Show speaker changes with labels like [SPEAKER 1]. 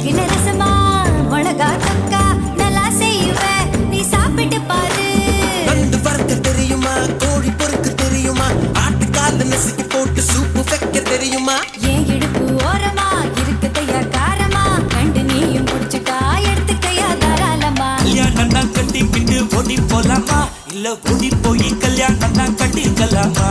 [SPEAKER 1] பழகின ரசமா மிளகா தொக்கா நல்லா செய்வேன் நீ சாப்பிட்டு பாரு
[SPEAKER 2] நண்டு வறுக்க தெரியுமா கோழி பொறுக்க தெரியுமா ஆட்டுக்கால நசுக்கி போட்டு சூப்பு வைக்க தெரியுமா
[SPEAKER 1] ஏன் இடுப்பு ஓரமா இருக்குதையா காரமா கண்டு நீயும் முடிச்சுக்கா எடுத்துக்கையா தாராளமா
[SPEAKER 3] கல்யாணம் கட்டிக்கிட்டு ஓடி போலாமா இல்ல ஓடி போய் கல்யாணம் கட்டிக்கலாமா